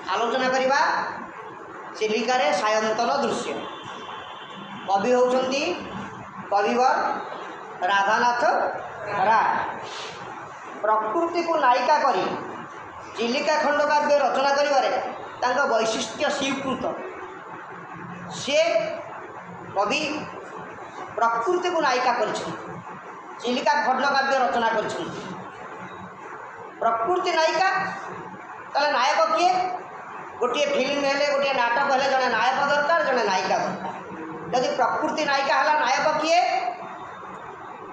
आलोचना करवा चिलिकार सायंतन दृश्य। कवि होउछंती कविवर राधानाथ राय। प्रकृति को नायिका करी चिलिका खंडकाव्य रचना करिबारे तांका वैशिष्ट्य स्वीकृत। से कवि प्रकृति को नायिका करछन चिलिका खंडकाव्य रचना करछन। प्रकृति नायिका ताले नायक किए? गोटे फिल्म हेले गोटे नाटक हेले जने नायक दरकार जने नायिका दरकार। यदि प्रकृति नायिका हला नायक किए?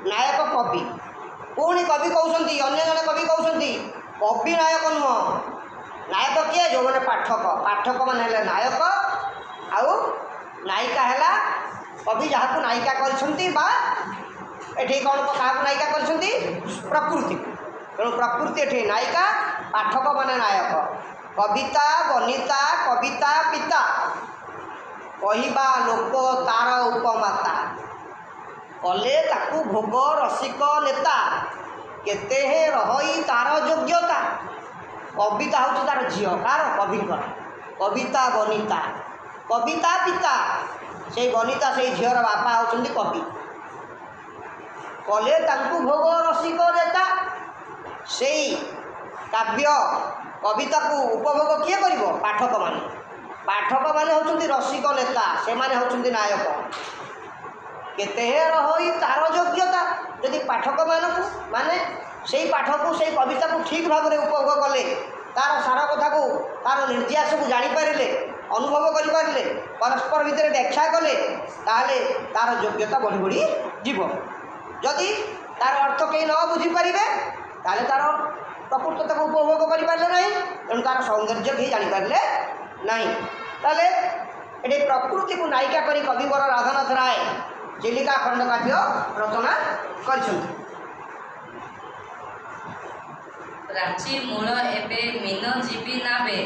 नायक कवि। पुणी कवि कहउछंती अन्य जने कवि कहउछंती कवि नायक नुह। नायक किए? जो माने पाठक। पाठक माने हेले नायक आउ नायिका हेला कवि जहाँ को नायिका करछंती बा एठी कौन क्या नायिका करछंती? प्रकृति। तेणु प्रकृति एठी नायिका पाठक माने नायक। कविता बनिता कविता पिता कहवा लोक तार उपमाता कले ताकू भोग रसिक नेता केते हे रही तार योग्यता। कविता हूँ तार झील कार कविकर। कविता बनिता कविता पिता से बनिता से झीर बापा होउछंती कवि। कले ताकू भोग रसिक नेता से काव्य कविता को उपभोग किए करिवो? पाठक माने। पाठक माने होउछंती रसिक नेता से माने होउछंती नायक। केते रही तार योग्यता। यदि पाठक माने से पाठ को से कविता को ठीक भाव में उपभोग कले तार सारा कथा को तार निर्यास को जापारे अनुभव करें परस्पर भितर व्याख्या कले ताले तार योग्यता बढ़ी बढ़ी जीव। जदि तार अर्थ कहीं न बुझीपारे ताले तार प्रकृतता को उपभोग करें ना तेणु तार सौंदर्य कहीं जापारे ना। ताले ये प्रकृति को नायिका करी कविवर राधानाथ राय चिलिका खंडकाव्य रचना कर। प्राची मूल एबे मीनजीवी नावे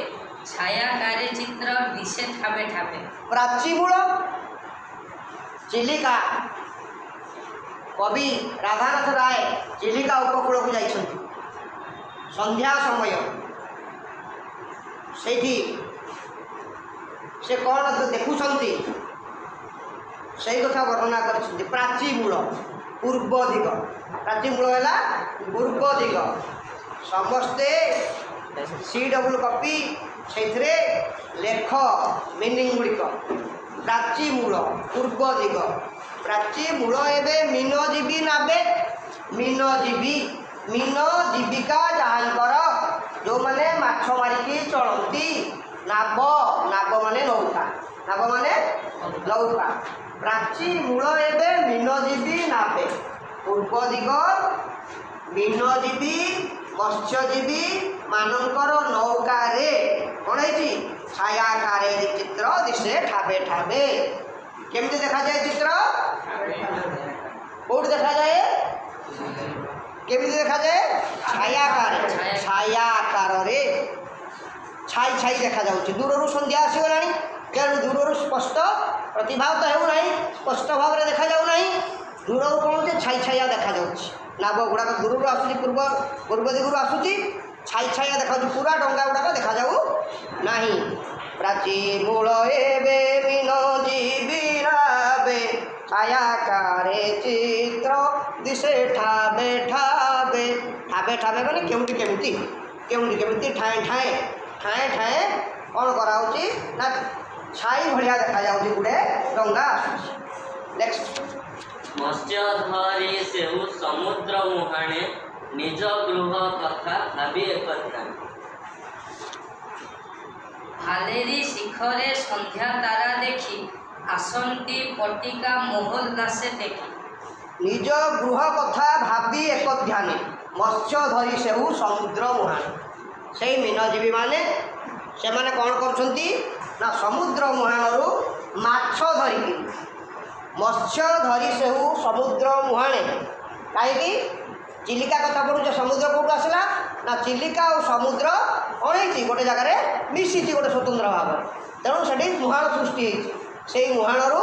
छायाकारी चित्र दिशे ठाबे ठाबे। प्राची मूल चिलिका कवि राधानाथ राय चिलिका उपकूल को जाइछंती। संध्या समय से कौन देखुंती से कथा वर्णना कर। प्राची मूल पूर्व दिग। प्राची मूल है पूर्व दिग। समस्ते सी डबल कपी से लेख मीनिंग गुड़िक। प्राची मूल पूर्व दिग। प्राची मूल एवं मीनजीवी नावे। मीनजीवी मीन जीविका जहाँकर जो मैंने माछ मारिकी चलती नाव। नाव माने नौका। नाव माने नौका। प्राची मूल एवं मीनजीवी नावे। पूर्व दिग मीनजीवी मत्स्यजीवी मानकर नौकारे कौन है छायाकारे चित्र दिशे ठाबे ठाबे। केमती देखा जाए चित्र? कौट देखा जाए? केमती देखा जाए? छायाकार। छायाकार रे छाई छाई देखा जाउछि। दूररू संध्या आसीगलानी तेणु दूररू स्पष्ट प्रतिभाव तो हेउना स्पष्ट भाव में देखा जाऊ नहीं। दूररू कौन होते छाई छाया देखा जाउछि। नाव गुड़ाक दूररू आसुची पूर्व पूर्व दिगरू आसुची छाई छाया देखा पूरा डंगा गुड़ाक देखा जाऊ नहीं। प्राची मूल एबे मीनजीवी नावे छायाकारे चित्र दिशे ठाबे ठाबे। ठाबे ठाबे माने केउटी केमिति केउटी केमिति ठाए ठाए ठाए ठाए कौन कराउची ना छाई भलिया देखा जाउची गुडे डंगा आसुची। नेक्स्ट मत्स्यधरी सेहु समुद्र मुहाणे निज गृह कथा भावी एक ध्यान। भालेरी शिखरे संध्या तारा देखी आसंती पटिका मोहल्लासे देखी। निज गृह कथा भावी एक ध्यान। मत्स्यधरी सेहु समुद्र मुहाणे। से मीनजीवी माने से माने कौन करछंती ना समुद्र मुहाणरू माछ धरिकी। मत्स्य धरी सेहु समुद्र मुहाणे। कहीं चिलिका कथा पढ़ुच समुद्र कौटू आसला ना चिलिका और समुद्र कौन है गोटे जगार मिसी गोटे स्वतंत्र भाव। तेणु से मुहाण सृष्टि से मुहाणरू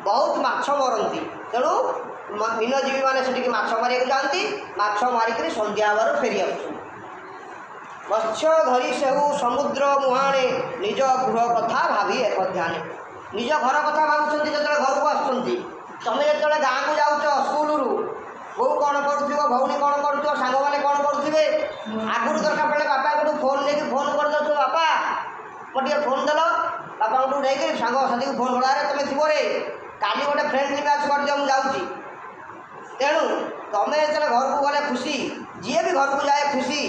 बहुत माछ मरती। तेणु मीनजीवी मैंने से माछ मारे जाती। माछ मारिक संध्या आवर फेरी आस। मत्स्य धरी सेहु समुद्र मुहाणे निज गृह कथा भावी एक ध्यान निज घर कथा भावुं जो घर को आसुँच तुम जो गाँव को जाऊच स्कूल बो कौन कर भौणी कौन कर सांग मैंने कौन करुवे आगुरी दरकार पड़े बापा को फोन लेकिन फोन कर दो बापा मोटे फोन देल बापा को नहीं सांग साथी को फोन करा तुम थी रे काली गोटे फ्रेंडली मैच कर दिया मुझे जाऊँगी तेणु तुम्हें जो घर को गले खुशी जी भी घर को जाए खुशी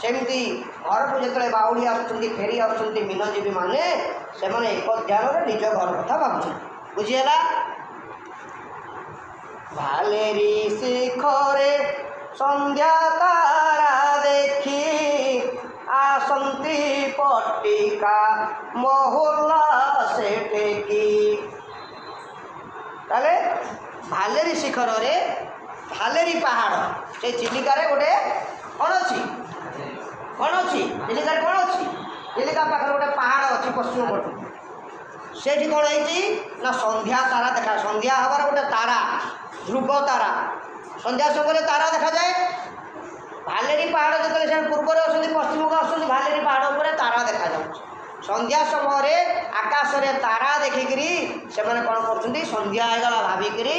सेमती घर को जो बाउड़ी आसुँच फेरी आसुँच मीनजीवी मैंने से एक ध्यान निज घर कथा भावुँ बुझीगला भालेरी शिखरे संध्या तारा देखी आसंती पट्टिका महुल्ला से टेकी ताले भालेरी शिखर रे भालेरी पहाड़ से चिलिकार गोटे कौन अच्छी चिलिकार कौन अच्छी चिलिका पाखे गोटे पहाड़ अच्छी पश्चिम पट से कौन है संध्या तारा देखा संध्या हबार गोटे तारा ध्रुव तारा संध्या समय तारा देखा जाए भालेरी पहाड़ जो पूर्व पश्चिम को आस भालेरी पहाड़ पर तारा देखा जाए संध्या समय आकाश रे तारा देखिकी से कौन कर संध्या होगा भाविकी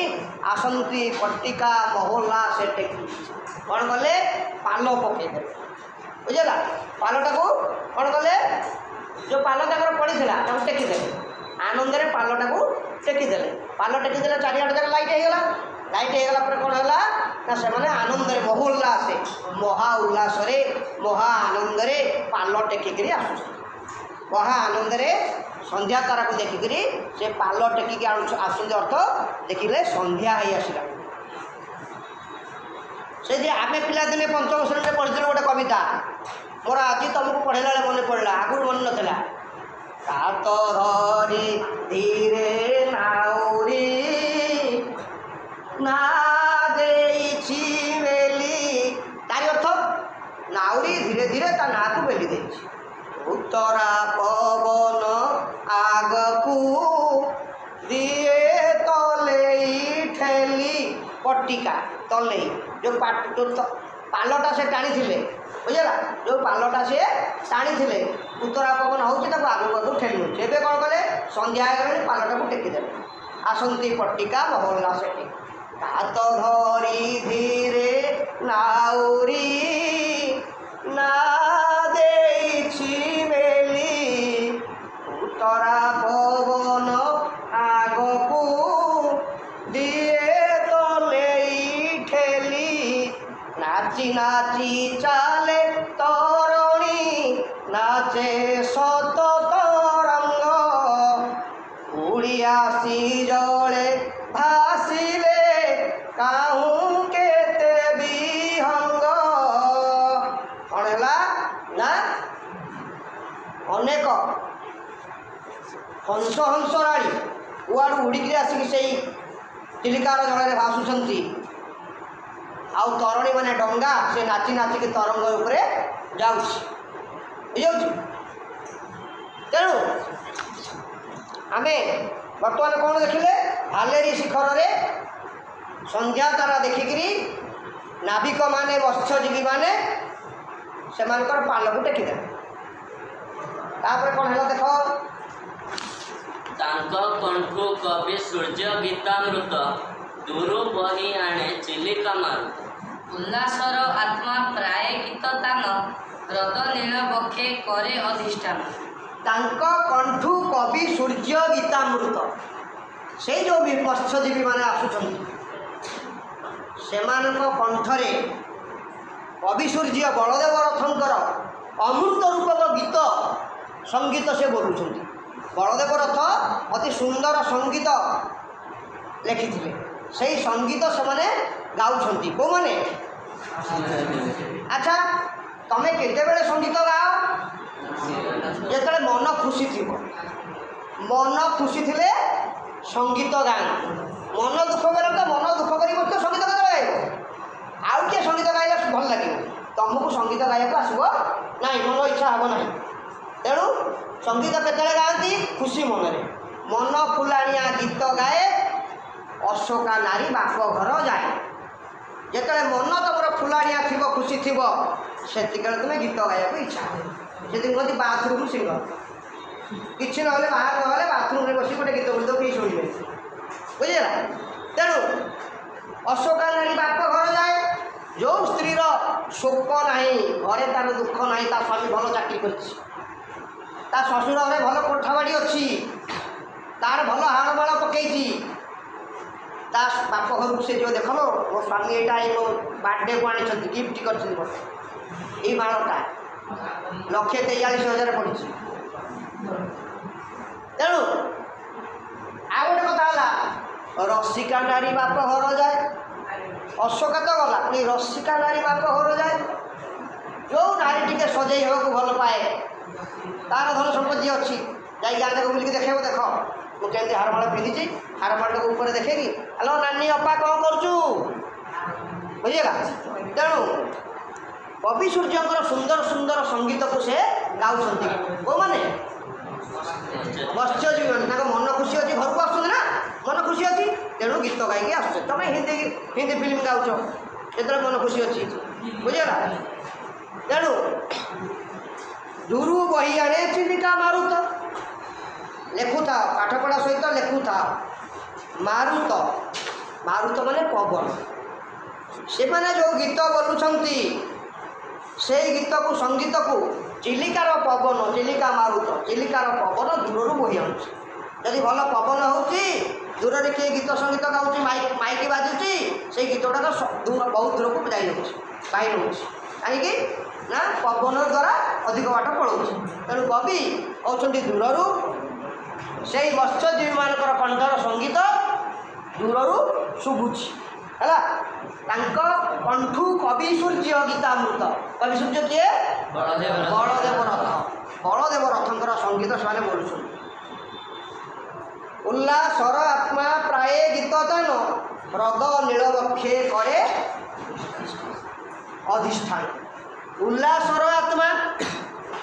आसंती पट्टिका महुल्ला से टेकी कौन कले पाल पकईदे बुझेगा पालटा को कौन कले जो पाल पड़ा टेकीदे आनंद पालटा को टेकीदे पाल टेकीदे चारिआड जगह लाइट होगला पर कौन है ना से आनंद महुल्लासे महा उल्लास महा आनंद पाल टेकिकी आस महा आनंद संध्या तारा को देखिकी से पाल टेकिकी आसुँच अर्थ देखिले संध्या ही आसला से आम पिलादिने पंचम श्रेणी में पढ़ी गोटे कविता मोर आज तुमको पढ़ेला मन पड़ा आगुरी मन नाला कात धरी धीरे नाउरी ना देछि बेली तारी अर्थ नाउरी धीरे धीरे ता ना को बेली देछि उत्तरा पवन आगकू दिए तले ठेली पट्टिका तले जो पालटा से टाणी थे बुझेगा जो पालटा से टाणी थे उत्तरा पवन होगा आगू ठेलू से कौन कले संध्या हो पालटा को टेकीदे आसंती पट्टिका महुल्ला से हाथ धरी धीरे नाउरी ना देछि बेली उत्तरा पवन आगकू दिए तले ठेली नाची नाची चाले तरुणी नाचे सत तरंग उड़िया सी जले भासिले काहू केते विहंग कौन है ना अनेक हंस हंसराणी कुआड़ू उड़िकी आसिक से चिलिकार जल भासुंट आउ तरुणी माने डंगा से नाची नाचिक तरंग उपरे जाऊँ तेणु आम बर्तमान कौन देखिले भालेरी शिखर रे संध्या तारा देखिकी नाविक माने मत्स्यजीवी माने से पाल को टेकीदे कौन है देख कंठु कवि सूर्य गीतामृत दूर बही आणे चिलिका मारुत उल्लासर आत्मा प्राय गीत तान हृद नील बक्षे करे अधिष्ठान कंठु कवि सूर्य गीतामृत से जो मत्स्यजीवी माने आसुचंती सेमानक कंठरे कवि सूर्य बलदेव रथंकर अमृत रूपक गीत संगीत से बोलुंट बलदेव रथ अति सुंदर संगीत लिखिथिले से संगीत से माने गाउछंती को माने अच्छा तमें केतेबेले संगीत गाओ जेतले मन खुशी थी मन खुशी थिले संगीत गाए मन दुख बेले तो मन दुख करी तो संगीत केते गाइब आउ के संगीत गाइले भल लगे तुमको संगीत गायक आसब ना मन इच्छा हम ना तेणु संगीत केतले गाती खुशी मन फुलाणिया गीत गाए अशोका नारी बाप घर जाए ଯେତେବେଳେ ମନ ତୁମର ଫୁଲାଣିଆ ଥିବ ଖୁସି ଥିବ ସେତିକିବେଳେ ତୁମେ ଗୀତ ଗାଇବାକୁ ଇଚ୍ଛା ହୁଏ। ସେଦିନ କହନ୍ତି ବାଥରୁମ୍ ସିଙ୍ଗର। କିଛି ନହେଲେ ବାହାର ନହେଲେ ବାଥରୁମ୍ରେ ବସି ଗୋଟେ ଗୀତ ବୋଲିଦେବ କେହି ଶୁଣିବେ ବୁଝିଲା। ତେଣୁ ଅଶୋକା ନାରୀ ବାପ ଘର ଯାଏ। ଯେଉଁ ସ୍ତ୍ରୀର ଶୋକ ନାହିଁ, ଘରେ ତାର ଦୁଃଖ ନାହିଁ, ତା ସ୍ୱାମୀ ଭଲ ଚାକିରି କରିଛି, ତା ଶ୍ୱଶୁର ଘରେ ଭଲ କୋଠାବାଡ଼ି ଅଛି, ତାର ଭଲ ହାଡ଼ମାଳ ପକେଇଛି, ତା ବାପ ଘରକୁ ସେ ଯିବ, ଦେଖ ମୋ ସ୍ୱାମୀ ଏଇଟା ଏଇ ମୋ ବାର୍ଥଡେକୁ ଆଣିଛନ୍ତି, ଗିଫ୍ଟ କରିଛନ୍ତି ମୋତେ, ଏଇ ମାଳଟା 1,43,000 ପଡ଼ିଛି। ତେଣୁ ଆଉ ଗୋଟେ କଥା ହେଲା, ରସିକା ନାରୀ ବାପ ଘର ଯାଏ। ଅଶୋକା ତ ଗଲା, ପୁଣି ରସିକା ନାରୀ ବାପ ଘର ଯାଏ। ଯେଉଁ ନାରୀ ଟିକେ ସଜେଇ ହେବାକୁ ଭଲ ପାଏ, ତାର ଧନ ସମ୍ପତ୍ତି ଅଛି, ଯାଇ ଗାଁ ଯାକ ବୁଲିକି ଦେଖେଇବ, ଦେଖ ମୁଁ କେମିତି ହାରମାଳ ପିନ୍ଧିଛି, ହାରମାଳଟାକୁ ଉପରେ ଦେଖେଇକି ହ୍ୟାଲୋ ନାନୀ ଅପା କ'ଣ କରୁଛୁ ବୁଝିଗଲା। ତେଣୁ କବି ସୂର୍ଯ୍ୟଙ୍କର ସୁନ୍ଦର ସୁନ୍ଦର ସଙ୍ଗୀତକୁ ସେ ଗାଉଛନ୍ତି। କେଉଁମାନେ? ମତ୍ସ୍ୟଜୀବୀମାନେ। ତାଙ୍କ ମନ ଖୁସି ଅଛି, ଘରକୁ ଆସୁଛନ୍ତି ନା, ମନ ଖୁସି ଅଛି, ତେଣୁ ଗୀତ ଗାଇକି ଆସୁଛ। ତମେ ହିନ୍ଦୀ ଫିଲ୍ମ ଗାଉଛ ଯେତେବେଳେ ମନ ଖୁସି ଅଛି ବୁଝିଗଲା। ତେଣୁ ଦୂରୁ ବହି ଆଣେ ଚିଲିକା ମାରୁତ, ଲେଖୁଥାଅ, ପାଠପଢ଼ା ସହିତ ଲେଖୁଥାଅ। ମାରୁତ, ମାରୁତ ମାନେ ପବନ। ସେମାନେ ଯେଉଁ ଗୀତ ବୋଲୁଛନ୍ତି ସେଇ ଗୀତକୁ ସଙ୍ଗୀତକୁ ଚିଲିକାର ପବନ, ଚିଲିକା ମାରୁତ, ଚିଲିକାର ପବନ ଦୂରରୁ ବହି ଆଣୁଛି। ଯଦି ଭଲ ପବନ ହେଉଛି, ଦୂରରେ କିଏ ଗୀତ ସଙ୍ଗୀତ ଗାଉଛି, ମାଇକି ବାଜୁଛି, ସେଇ ଗୀତ ଗୁଡ଼ାକ ବହୁତ ଦୂରକୁ ଯାଇ ନେଉଛି, ବାହି ନେଉଛି। କାହିଁକି ନା ପବନ ଦ୍ୱାରା ଅଧିକ ବାଟ ପଳାଉଛି। ତେଣୁ କବି କହୁଛନ୍ତି ଦୂରରୁ ସେଇ ମତ୍ସ୍ୟଜୀବୀମାନଙ୍କର କଣ୍ଠର ସଙ୍ଗୀତ ଦୂରରୁ ଶୁଭୁଛି ହେଲା। ତାଙ୍କ କଣ୍ଠୁ କବି ସୂର୍ଯ୍ୟ ଗୀତାମୃତ। କବି ସୂର୍ଯ୍ୟ କିଏ? ବଳଦେବ ରଥ। ବଳଦେବ ରଥଙ୍କର ସଙ୍ଗୀତ ସେମାନେ ବୋଲୁଛନ୍ତି। ଉଲ୍ଲାସର ଆତ୍ମା ପ୍ରାୟ ଗୀତ ତାନ, ହ୍ରଦ ନୀଳବକ୍ଷେ କରେ ଅଧିଷ୍ଠାନ। ଉଲ୍ଲାସର ଆତ୍ମା,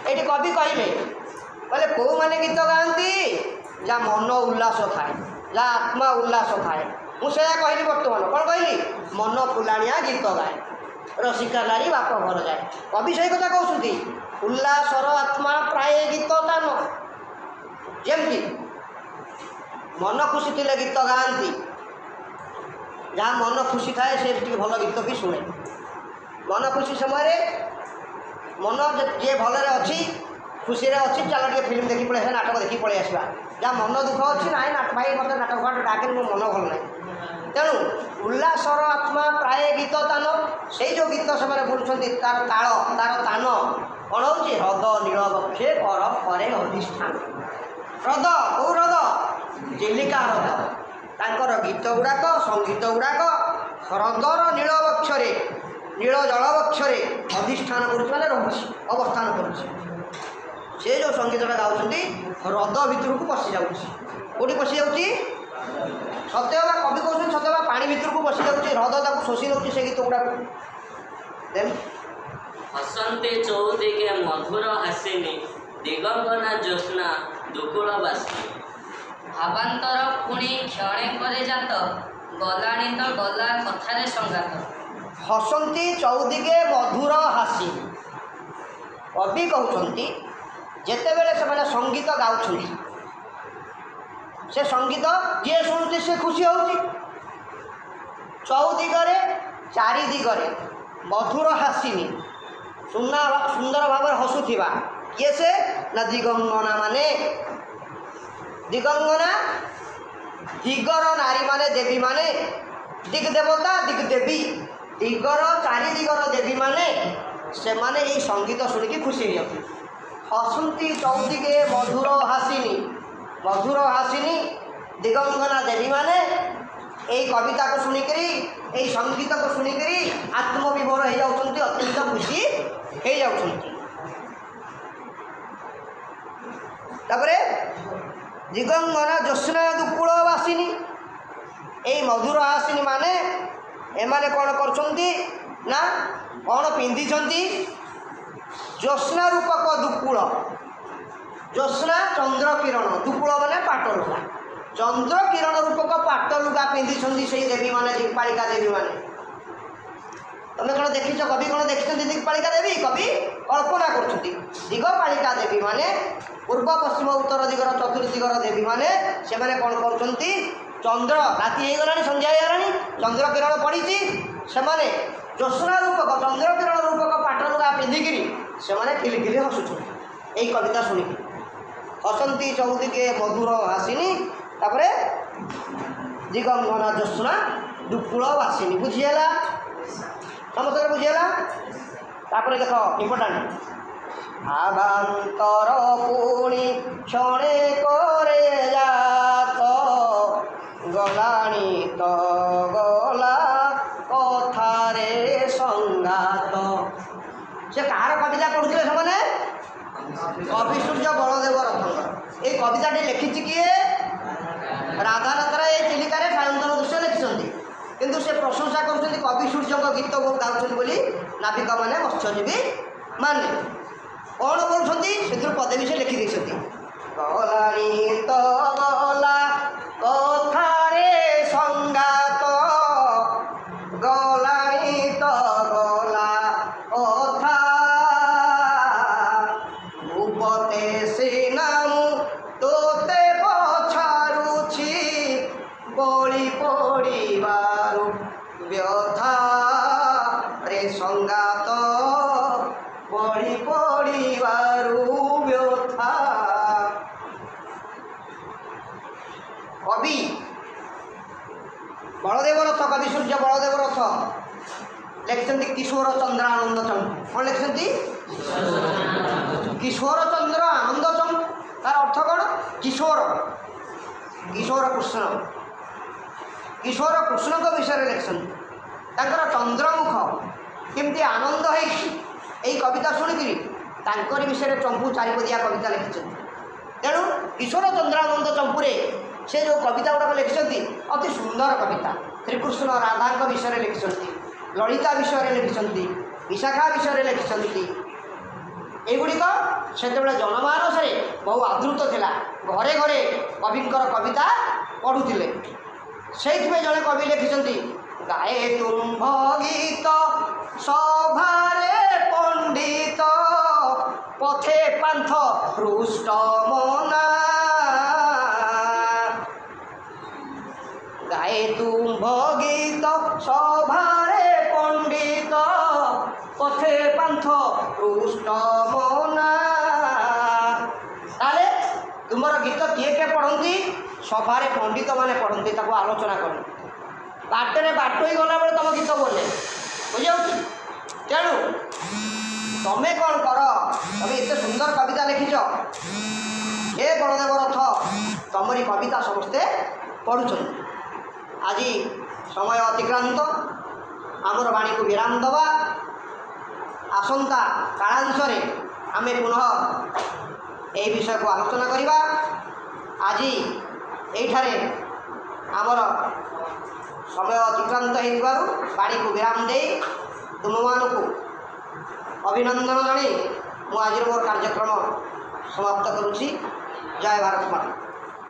ଏଠି କବି କହିଲେ କେଉଁମାନେ ଗୀତ ଗାଆନ୍ତି? ଯାହା ମନ ଉଲ୍ଲାସ ଥାଏ, ଯାହା ଆତ୍ମା ଉଲ୍ଲାସ ଥାଏ। ମୁଁ ସେଇଆ କହିଲି ବର୍ତ୍ତମାନ। କ'ଣ କହିଲି? ମନ ଫୁଲାଣିଆ ଗୀତ ଗାଏ, ରସିକା ନାରୀ ବାପ ଘର ଯାଏ। କବି ସେଇ କଥା କହୁଛନ୍ତି। ଉଲ୍ଲାସର ଆତ୍ମା ପ୍ରାୟ ଗୀତ ତାନ, ଯେମିତି ମନ ଖୁସି ଥିଲେ ଗୀତ ଗାଆନ୍ତି। ଯାହା ମନ ଖୁସି ଥାଏ ସେ ଟିକେ ଭଲ ଗୀତ ବି ଶୁଣେ। ମନ ଖୁସି ସମୟରେ ମନ ଯିଏ ଭଲରେ ଅଛି, ଖୁସିରେ ଅଛି, ଚାଲ ଟିକେ ଫିଲ୍ମ ଦେଖି ପଳେଇ ଆସିବା, ନାଟକ ଦେଖି ପଳେଇ ଆସିବା। ଯାହା ମନ ଦୁଃଖ ଅଛି, ନାହିଁ ଭାଇ ମୋତେ ନାଟକ ଫାଟ ଡାକେନି, ମୋ ମନ ଭଲ ନାହିଁ। ତେଣୁ ଉଲ୍ଲାସର ଆତ୍ମା ପ୍ରାୟ ଗୀତ ତାନ, ସେଇ ଯେଉଁ ଗୀତ ସେମାନେ ବୋଲୁଛନ୍ତି ତାର ତାଳ, ତାର ତାନ କ'ଣ ହେଉଛି? ହ୍ରଦ ନୀଳବକ୍ଷେ କରେ ଅଧିଷ୍ଠାନ। ହ୍ରଦ, କେଉଁ ହ୍ରଦ? ଚିଲିକା ହ୍ରଦ। ତାଙ୍କର ଗୀତ ଗୁଡ଼ାକ, ସଙ୍ଗୀତ ଗୁଡ଼ାକ ହ୍ରଦର ନୀଳବକ୍ଷରେ, ନୀଳ ଜଳବକ୍ଷରେ ଅଧିଷ୍ଠାନ କରୁଛି, ମାନେ ରହୁଛି, ଅବସ୍ଥାନ କରୁଛି। ସେ ଯେଉଁ ସଙ୍ଗୀତଟା ଗାଉଛନ୍ତି ହ୍ରଦ ଭିତରକୁ ପଶି ଯାଉଛି। କେଉଁଠି ପଶି ଯାଉଛି? ସତେବା କବି କହୁଛନ୍ତି ସତେବା ପାଣି ଭିତରକୁ ପଶି ଯାଉଛି, ହ୍ରଦ ତାକୁ ଶୋଷି ନେଉଛି ସେ ଗୀତ ଗୁଡ଼ାକୁ। ହସନ୍ତେ ଚଉଦିକେ ମଧୁର ହାସିନୀ, ଦିଗଙ୍ଗନା ଜ୍ୟୋତ୍ସ୍ନା ଦୁକୁଳ ବାସିନୀ। ଭାବାନ୍ତର ପୁଣି କ୍ଷଣେ ପରେ ଜାତ, ଗଲାଣି ତ ଗଲା କଥାରେ ସଂଗାତ। ହସନ୍ତି ଚଉଦିକେ ମଧୁର ହାସିନୀ। କବି କହୁଛନ୍ତି ଯେତେବେଳେ ସେମାନେ ସଙ୍ଗୀତ ଗାଉଛନ୍ତି, ସେ ସଙ୍ଗୀତ ଯିଏ ଶୁଣୁଛି ସେ ଖୁସି ହେଉଛି। ଚଉଦିଗରେ, ଚାରି ଦିଗରେ ମଧୁର ହାସିନୀ, ସୁନ୍ଦର ଭାବରେ ହସୁଥିବା। କିଏ ସେ? ନା ଦିଗଙ୍ଗନା ମାନେ। ଦିଗଙ୍ଗନା, ଦିଗର ନାରୀମାନେ, ଦେବୀମାନେ, ଦିଗ ଦେବତା, ଦିଗ ଦେବୀ, ଦିଗର ଚାରି ଦିଗର ଦେବୀମାନେ, ସେମାନେ ଏଇ ସଙ୍ଗୀତ ଶୁଣିକି ଖୁସି ହେଇଯାଉଛନ୍ତି। ହସନ୍ତି ଚଉଦିକେ ମଧୁର ହାସିନୀ, ମଧୁର ହାସିନୀ ଦିଗଙ୍ଗନା ଦେବୀମାନେ এই কবিতাকে শুনিকি এই সঙ্গীতকে শুনিকি আত্মবিভোর হয়ে যাচ্ছেন, অত্যন্ত খুশি হয়ে যাচ্ছেন। তারপরে দিগঙ্গনা জ্যোৎস্না দুকূল বাসিনী, এই মধুর হাসিনী মানে এমানে কোণ করছেন না কোণ পিঁধিছন্তি জ্যোৎস্না রূপক দুকূল। জ্যোৎস্না চন্দ্র কিরণ, দুকূল মানে পাট লুগা, চন্দ্র কিরণ রূপক পাট লুগা পিঁধিছন্তি সেই দেবী মানে, বাଳିকা দেবী মানে। तुम कौन देख कवि कौन देखते दिगपालिका देवी कवि कल्पना कर दिगपालिका देवी माने पूर्व पश्चिम उत्तर दिगर चतुर्दिगर देवी माने से माने कौन कर चंद्र राति हो गलानी संध्या हो गलानी चंद्र किरण पड़ी से माने ज्योत्स्ना रूपक चंद्र किरण रूपक पाट लुगा पिंधिकी से माने खिलखिली हसुच्च यही कविता शुणिकी हसंती चौदिके मधुर हासिनी तापर दिगंगना ज्योत्स्ना दुकुल वासिनी बुझीगला समस्त बुझीगला तापर देख इम्पोर्टाट आभांतर पुणी क्षणे करे जात गलाणी तो गला कथारे संगात से कहार कविता पढ़ुले से कवि सूर्य बलदेव रथंकर ये कविताटी लिखी किए राधानाथ राय चिलिकार सायंतन दृश्य लिखिं किंतु से प्रशंसा कर कवि सूर्य गीत गाँव बोली नाविक मैंने मत्स्यजीवी माने कौन बोलुँच से पदे भी से लिखि गलाणी तो गला कथारे संगात गलाणी तो गला कथा भूपते सिनामु तोते पछाड़ुछि बड़ी पड़िबारु व्यथा रे संगात बड़ी पड़िबारु व्यथा कवि बलदेव रथ कवि सूर्य बलदेव रथ लिखिं किशोर चंद्र आनंद चंद कौन लिखिं किशोर चंद्र आनंद चंद तार अर्थ कौन किशोर किशोर कृष्ण किशोर कृष्ण विषय लिखिं चंद्रमुख केमती आनंद है कविता शुणिकी विषय चंपू चारिपदिया कविता लिखिं तेणु किशोर चंद्रानंद चंपुरे से जो कविता गुड़ाक लिखिं अति सुंदर कविता श्रीकृष्ण राधा विषय लिखिं ललिता विषय लिखिं विशाखा विषय लिखिं एगुड़िक से जनमानस बहु आदृत थिला घरे घरे कविंकर कविता पढ़ुले से जड़े कवि लिखिं गाए तुम्भ गीत सभारे पंडित पथे पांथ हृष्ट मना गाए तुम्भ गीत सभारे पंडित पथे पांथ हृष्ट मना ताले तुमर गीत किए किए पढ़ती सभारे पंडित माने पढ़ती आलोचना करते बाटे बाटोई गला बेले तुम गीत बोले बुझे तेणु तमें कौन कर तुम एत सुंदर कविता लिखिच हे बलदेव रथ तुमरी कविता समस्ते पढ़ुं आज समय अतिक्रांत आमर वाणी को विराम दवा आसंता कालांश आम पुनः यह विषय को आलोचना करवा आज ये आमर समय अतिक्रांत होवाणी को विराम दे तुम मानू अभिनंदन जन मुझे मोर कार्यक्रम समाप्त करुँची। जय भारत माता।